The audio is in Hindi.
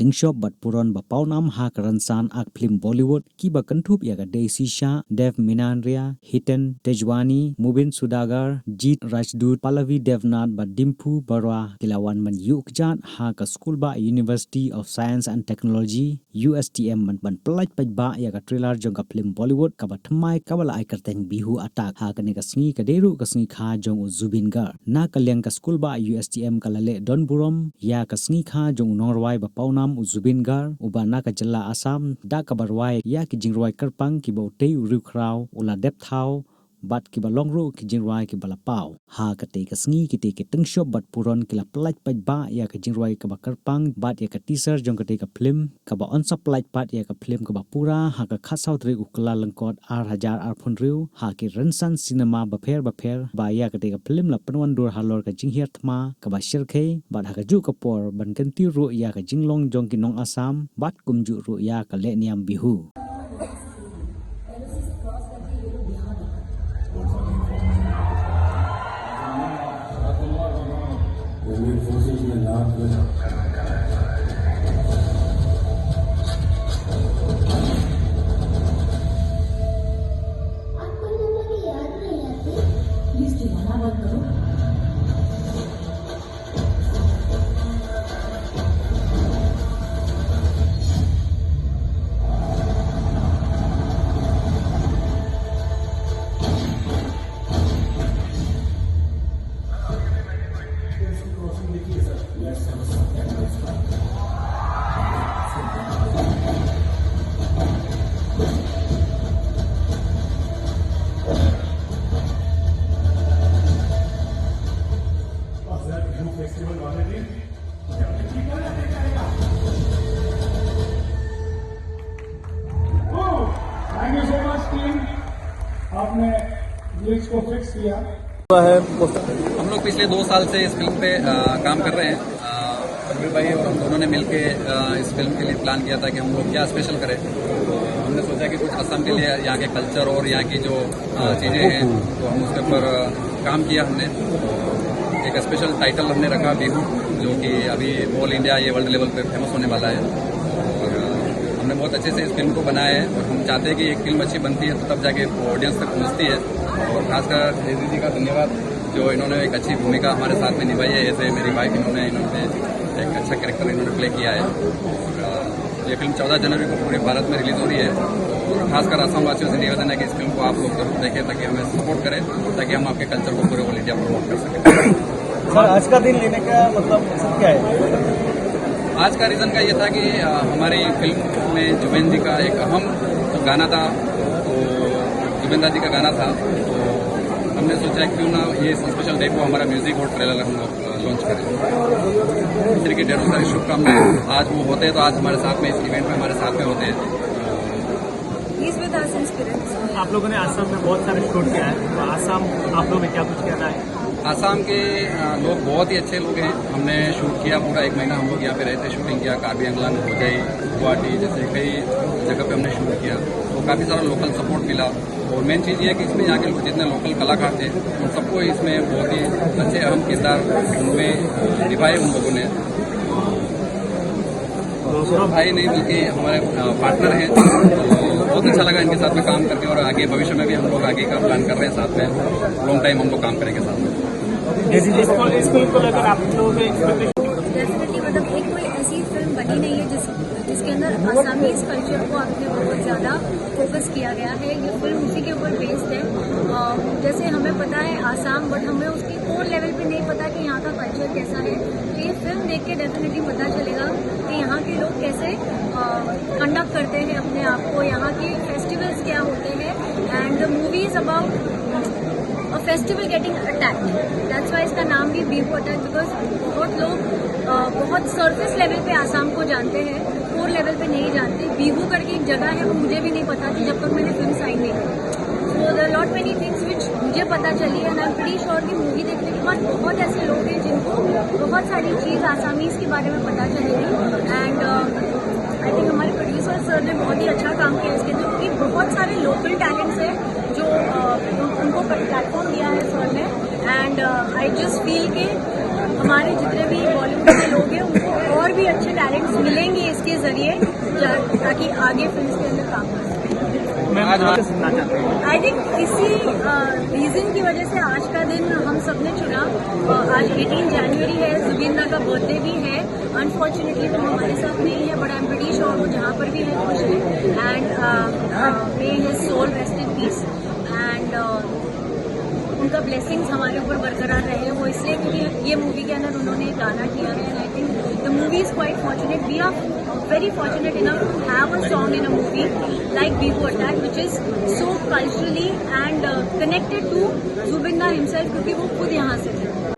tingshop bat puron ba paunam ha karansan ak phlim Bollywood ki ba kantup ya ga Daisy Shah, Dev Menaria, Hiten Tejwani, Mubin Sudagar, Jeet Rajdut, Pallavi Devnath ba Dimpu Barwa kilawan man yukjat ha ka school ba University of Science and Technology USTM man ban paitbah ya ga trailer jong ka phlim Bollywood ka ba thamai ka bala ai karteng Bihu Attack ha ka ne ka sngi ka deru ka sngi kha jong Zubin Gar na ka leng ka school ba USTM ka lale Don Burom ya ka sngi kha jong Norway ba paunam Zubin Gar uba na ka jalla Assam da ka barwai ya ki jingroi karpang ki bo tei ru krau ula dep thau bat ki ba longru ki jingroi ki bala pau ha ka te ka sngi ki te ki tingshop bat puron ki la paitbah ya ka jingroi ka ba karpang bat ya ka teaser jong ka te ka phlim ka ba on supply pat ya ka phlim ka ba pura ha ka khasau tri ukla langkot ar hajar ar phunriu ha ki ransan cinema ba pher ba ya ka te ka phlim la panwan dur halor ka jinghiar thma ka ba shirkhe bat ha ka ju ka por ban kan ti ru ya ka jinglong jong ki nong Assam bat kumju ru ya ka le niam bihu thank you so much team, आपने ग्लिच को फिक्स किया है। हम लोग पिछले 2 साल से इस फिल्म पे काम कर रहे हैं। अभी भाई और हम दोनों ने मिलके इस फिल्म के लिए प्लान किया था कि हम लोग क्या स्पेशल करें। हमने सोचा कि कुछ असम के लिए यहाँ के कल्चर और यहाँ की जो चीज़ें हैं तो हम उसके ऊपर काम किया हमने। एक स्पेशल टाइटल हमने रखा बिहू, जो कि अभी ऑल इंडिया ये वर्ल्ड लेवल पे फेमस होने वाला है। और हमने बहुत अच्छे से इस फिल्म को बनाया है और हम चाहते हैं कि एक फिल्म अच्छी बनती है तो तब जाके ऑडियंस तक पहुँचती है। और खासकर डेजी जी का धन्यवाद, जो इन्होंने एक अच्छी भूमिका हमारे साथ में निभाई है। ऐसे मेरी वाइफ इन्होंने एक अच्छा कैरेक्टर इन्होंने प्ले किया है। ये फिल्म 14 जनवरी को पूरे भारत में रिलीज हो रही है और खासकर असम वासियों से निवेदन है कि इस फिल्म को आप लोग जरूर देखें ताकि हमें सपोर्ट करें, ताकि हम आपके कल्चर को पूरे ऑल इंडिया प्रमोट कर सकें। सर, आज का दिन लेने का मतलब क्या है? आज का रीज़न का ये था कि हमारी फिल्म में जुबेन जी का एक अहम गाना था, तो जुबेन जी का गाना था, तो हमने सोचा क्यों ना ये स्पेशल डे को हमारा म्यूजिक और ट्रेलर हम लोग लॉन्च करें। इसी की ढेरों सारी शुभकामनाएं। आज वो होते हैं तो आज हमारे साथ में इस इवेंट में हमारे साथ में होते हैं। आप लोगों ने आसाम में बहुत सारे शूट किया है, तो आसाम आप लोगों में क्या कुछ कहना है? आसाम के लोग बहुत ही अच्छे लोग हैं। हमने शूट किया, पूरा 1 महीना हम लोग यहाँ पे रहते, शूटिंग किया। कार्बी आंगलन, होजाई, गुवाहाटी जैसे कई जगह पे हमने शूट किया, तो काफ़ी सारा लोकल सपोर्ट मिला। और मेन चीज़ ये है कि इसमें यहाँ के जितने लोकल कलाकार थे उन सबको इसमें बहुत ही अच्छे अहम किरदार उनमें निभाए उन लोगों ने। दोनों भाई नहीं बल्कि हमारे पार्टनर हैं, तो बहुत अच्छा लगा इनके साथ में काम करके। और आगे भविष्य में भी हम लोग आगे का प्लान कर रहे हैं साथ में, लॉन्ग टाइम हम लोग काम करेंगे साथ में। इस फिल्म को लेकर आप लोगों के डेफिनेटली मतलब एक कोई ऐसी फिल्म बनी नहीं है जिसके अंदर आसामीज कल्चर को आपने बहुत ज़्यादा फोकस किया गया है। ये फिल्म उसी के ऊपर बेस्ड है। जैसे हमें पता है आसाम, बट हमें उसकी कोर लेवल पे नहीं पता कि यहाँ का कल्चर कैसा है। तो ये फिल्म देख के डेफिनेटली पता चलेगा कि यहाँ के लोग कैसे कंडक्ट करते हैं अपने आप को, यहाँ के फेस्टिवल्स क्या होते हैं। And the movie is about a festival getting attacked. That's why इसका नाम भी बीहू अटैक, बिकॉज बहुत लोग बहुत सरफेस लेवल पे आसाम को जानते हैं, कोर लेवल पे नहीं जानते। बीहू करके एक जगह है, वो मुझे भी नहीं पता थी जब तक मैंने फिल्म साइन नहीं की। So there lot many things which मुझे पता चली, and I am pretty sure कि मूवी देखने के बाद बहुत ऐसे लोग हैं जिनको बहुत सारी चीज़ आसामीज़ के बारे में पता चलेगी। एंड आई थिंक हमारे प्रोड्यूसर सर ने बहुत ही अच्छा काम किया इसके अंदर, क्योंकि बहुत सारे लोकल टैलेंट्स हैं जो उनको प्लेटफॉर्म दिया है सर ने। एंड आई जस्ट फील के हमारे जितने भी बॉलीवुड के लोग हैं उनको और भी अच्छा अच्छे टैलेंट्स मिलेंगे इसके जरिए ताकि आगे फिल्म के अंदर काम कर सकें। मैं आज सुनना चाहती हूँ। आई थिंक इसी रीजन की वजह से आज का दिन हम सब ने चुना। आज 18 जनवरी है, जुबिन का बर्थडे भी है। अनफॉर्चुनेटली वो हमारे साथ नहीं है, but I am pretty sure वो जहाँ पर भी है खुश है। And may his soul rest in peace and उनका ब्लेसिंग्स हमारे ऊपर बरकरार रहे। वो इसलिए क्योंकि ये मूवी के अंदर उन्होंने एक गाना किया है and I think the movie is quite fortunate. We are very fortunate enough to have a song in a movie like Bihu Attack, which is so culturally and connected to Zubinda himself, क्योंकि वो खुद यहाँ से थे।